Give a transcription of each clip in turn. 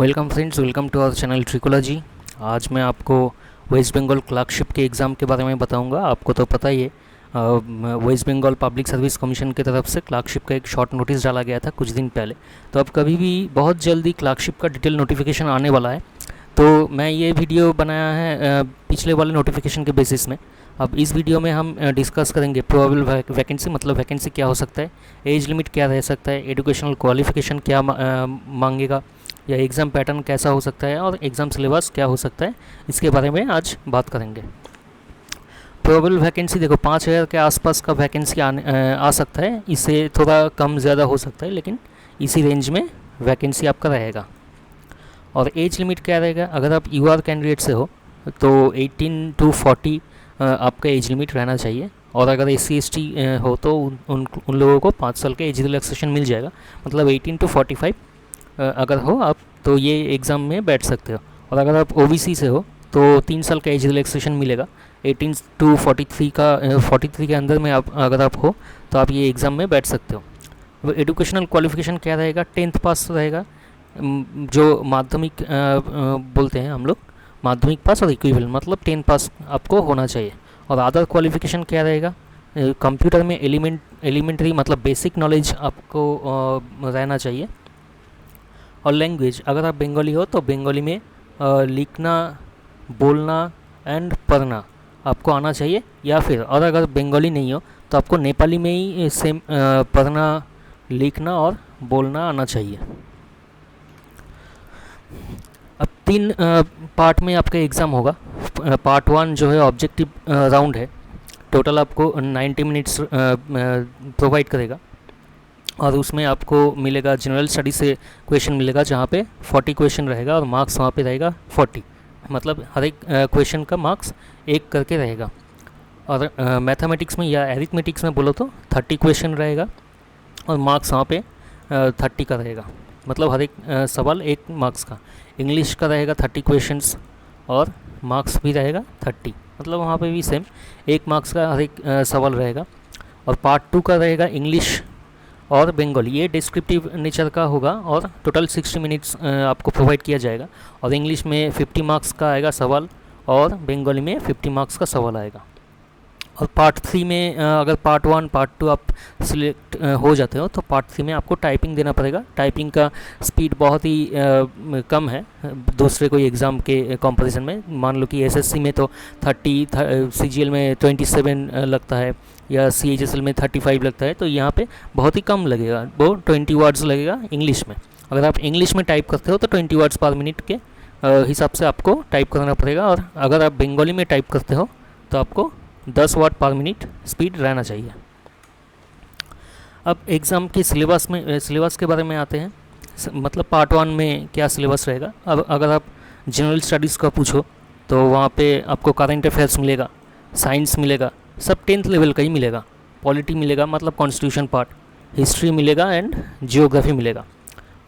Welcome friends, welcome to our channel Tricology. आज मैं आपको वेस्ट बंगाल क्लर्कशिप के एग्ज़ाम के बारे में बताऊंगा। आपको तो पता ही है, West Bengal public service commission की तरफ से क्लर्कशिप का एक शॉर्ट नोटिस डाला गया था कुछ दिन पहले। तो अब कभी भी बहुत जल्दी क्लर्कशिप का डिटेल नोटिफिकेशन आने वाला है। तो मैं ये वीडियो बनाया है पिछले वाले नोटिफिकेशन के बेसिस में। अब इस वीडियो में हम डिस्कस करेंगे प्रोबेबल वैकेंसी, मतलब वैकेंसी क्या हो सकता है, एज लिमिट क्या रह सकता है, एजुकेशनल क्वालिफिकेशन क्या मांगेगा, या एग्ज़ाम पैटर्न कैसा हो सकता है, और एग्ज़ाम सिलेबस क्या हो सकता है, इसके बारे में आज बात करेंगे। प्रोबेबल वैकेंसी देखो 5,000 के आसपास का वैकेंसी आ सकता है। इससे थोड़ा कम ज़्यादा हो सकता है, लेकिन इसी रेंज में वैकेंसी आपका रहेगा। और एज लिमिट क्या रहेगा, अगर आप यूआर कैंडिडेट से हो तो 18 to 40 आपका एज लिमिट रहना चाहिए। और अगर SC/ST हो तो उन लोगों को 5 साल का एज रिलैक्सेशन मिल जाएगा। मतलब 18 to 45 अगर हो आप तो ये एग्ज़ाम में बैठ सकते हो। और अगर आप OBC से हो तो 3 साल का एज रिलैक्सेशन मिलेगा। 18 to 43 का 43 के अंदर में आप अगर आप हो तो आप ये एग्ज़ाम में बैठ सकते हो। अब एजुकेशनल क्वालिफिकेशन क्या रहेगा, 10th पास रहेगा, जो माध्यमिक बोलते हैं हम लोग, माध्यमिक पास और इक्विवेलेंट, मतलब 10 पास आपको होना चाहिए। और अदर क्वालिफिकेशन क्या रहेगा, कंप्यूटर में एलिमेंट्री मतलब बेसिक नॉलेज आपको रहना चाहिए। और लैंग्वेज, अगर आप बंगाली हो तो बंगाली में लिखना, बोलना एंड पढ़ना आपको आना चाहिए। या फिर और अगर बंगाली नहीं हो तो आपको नेपाली में ही सेम पढ़ना, लिखना और बोलना आना चाहिए। अब 3 पार्ट में आपका एग्ज़ाम होगा। पार्ट 1 जो है ऑब्जेक्टिव राउंड है, टोटल आपको 90 मिनट्स प्रोवाइड करेगा। और उसमें आपको मिलेगा जनरल स्टडी से क्वेश्चन मिलेगा, जहाँ पे 40 क्वेश्चन रहेगा और मार्क्स वहाँ पे रहेगा 40, मतलब हर एक क्वेश्चन का मार्क्स 1 करके रहेगा। और मैथमेटिक्स में या एरिथमेटिक्स में बोलो तो 30 क्वेश्चन रहेगा और मार्क्स वहाँ पे 30 का रहेगा, मतलब हर एक सवाल 1 मार्क्स का। इंग्लिश का रहेगा 30 क्वेश्चंस और मार्क्स भी रहेगा 30, मतलब वहाँ पे भी सेम 1 मार्क्स का हर एक सवाल रहेगा। और पार्ट 2 का रहेगा इंग्लिश और बंगाली, ये डिस्क्रिप्टिव नेचर का होगा और टोटल 60 मिनट्स आपको प्रोवाइड किया जाएगा। और इंग्लिश में 50 मार्क्स का आएगा सवाल और बंगाली में 50 मार्क्स का सवाल आएगा। और पार्ट 3 में अगर पार्ट 1 पार्ट 2 आप सिलेक्ट हो जाते हो तो पार्ट 3 में आपको टाइपिंग देना पड़ेगा। टाइपिंग का स्पीड बहुत ही कम है दूसरे कोई एग्ज़ाम के कंपैरिजन में। मान लो कि SSC में तो 30, CGL में 27 लगता है, या CHSL में 35 लगता है, तो यहाँ पे बहुत ही कम लगेगा, वो 20 वर्ड्स लगेगा इंग्लिश में। अगर आप इंग्लिश में टाइप करते हो तो 20 वर्ड्स पर मिनट के हिसाब से आपको टाइप करना पड़ेगा। और अगर आप बंगाली में टाइप करते हो तो आपको 10 वर्ड पर मिनट स्पीड रहना चाहिए। अब एग्ज़ाम के सिलेबस के बारे में आते हैं। मतलब पार्ट 1 में क्या सिलेबस रहेगा। अब अगर आप जनरल स्टडीज़ का पूछो तो वहाँ पे आपको करंट अफेयर्स मिलेगा, साइंस मिलेगा, सब 10th लेवल का ही मिलेगा। पॉलिटी मिलेगा, मतलब कॉन्स्टिट्यूशन पार्ट, हिस्ट्री मिलेगा एंड जियोग्राफी मिलेगा।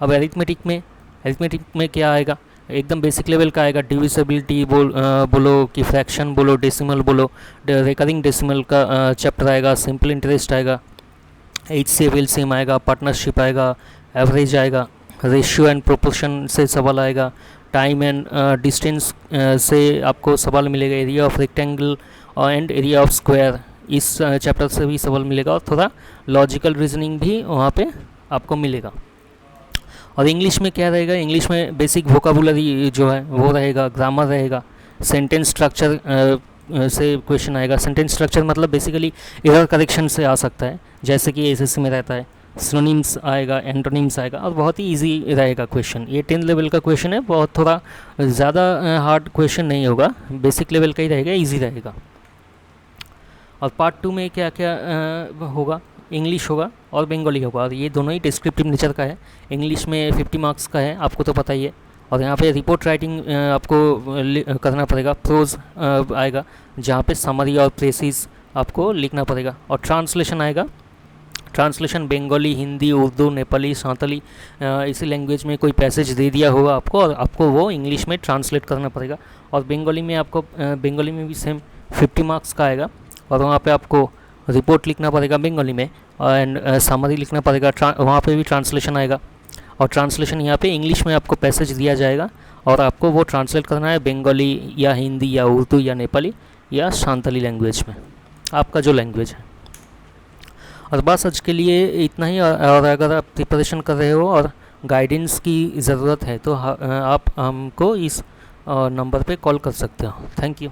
अब एरिथमेटिक में क्या आएगा, एकदम बेसिक लेवल का आएगा। डिविजिबिलिटी बोलो कि फ्रैक्शन बोलो, डेसिमल बोलो, रिकरिंग डेसिमल का चैप्टर आएगा, सिंपल इंटरेस्ट आएगा, HCF LCM आएगा, पार्टनरशिप आएगा, एवरेज आएगा, रेशियो एंड प्रोपोर्शन से सवाल आएगा, टाइम एंड डिस्टेंस से आपको सवाल मिलेगा, area of rectangle and area of square, इस चैप्टर से भी सवाल मिलेगा। और थोड़ा लॉजिकल रीजनिंग भी वहाँ पे आपको मिलेगा। और इंग्लिश में क्या रहेगा, इंग्लिश में बेसिक वोकाबुलरी जो है वो रहेगा, ग्रामर रहेगा, सेंटेंस स्ट्रक्चर से क्वेश्चन आएगा। सेंटेंस स्ट्रक्चर मतलब बेसिकली एरर करेक्शन से आ सकता है, जैसे कि SSC में रहता है। सिनोनिम्स आएगा, एंटोनिम्स आएगा, और बहुत ही इजी रहेगा क्वेश्चन। ये 10th लेवल का क्वेश्चन है, बहुत थोड़ा ज़्यादा हार्ड क्वेश्चन नहीं होगा, बेसिक लेवल का ही रहेगा, ईजी रहेगा। और पार्ट 2 में क्या क्या होगा, इंग्लिश होगा और बंगाली होगा, और ये दोनों ही डिस्क्रिप्टिव नेचर का है। इंग्लिश में 50 मार्क्स का है, आपको तो पता ही है। और यहाँ पे रिपोर्ट राइटिंग आपको करना पड़ेगा। प्रोज आएगा, जहाँ पे समरी और प्रेसिस आपको लिखना पड़ेगा। और ट्रांसलेशन आएगा, ट्रांसलेशन बंगाली, हिंदी, उर्दू, नेपाली, साँताली, इसी लैंग्वेज में कोई पैसेज दे दिया होगा आपको, और आपको वो इंग्लिश में ट्रांसलेट करना पड़ेगा। और बंगाली में आपको बंगाली में भी सेम 50 मार्क्स का आएगा, और वहाँ पे आपको रिपोर्ट लिखना पड़ेगा बंगाली में, एंड समरी लिखना पड़ेगा, वहाँ पे भी ट्रांसलेशन आएगा। और ट्रांसलेशन यहाँ पे इंग्लिश में आपको पैसेज दिया जाएगा और आपको वो ट्रांसलेट करना है बंगाली या हिंदी या उर्दू या नेपाली या शांतली लैंग्वेज में, आपका जो लैंग्वेज है। और बस आज के लिए इतना ही। और अगर आप प्रिपरेशन कर रहे हो और गाइडेंस की ज़रूरत है तो आप हमको इस नंबर पे कॉल कर सकते हो। Thank you.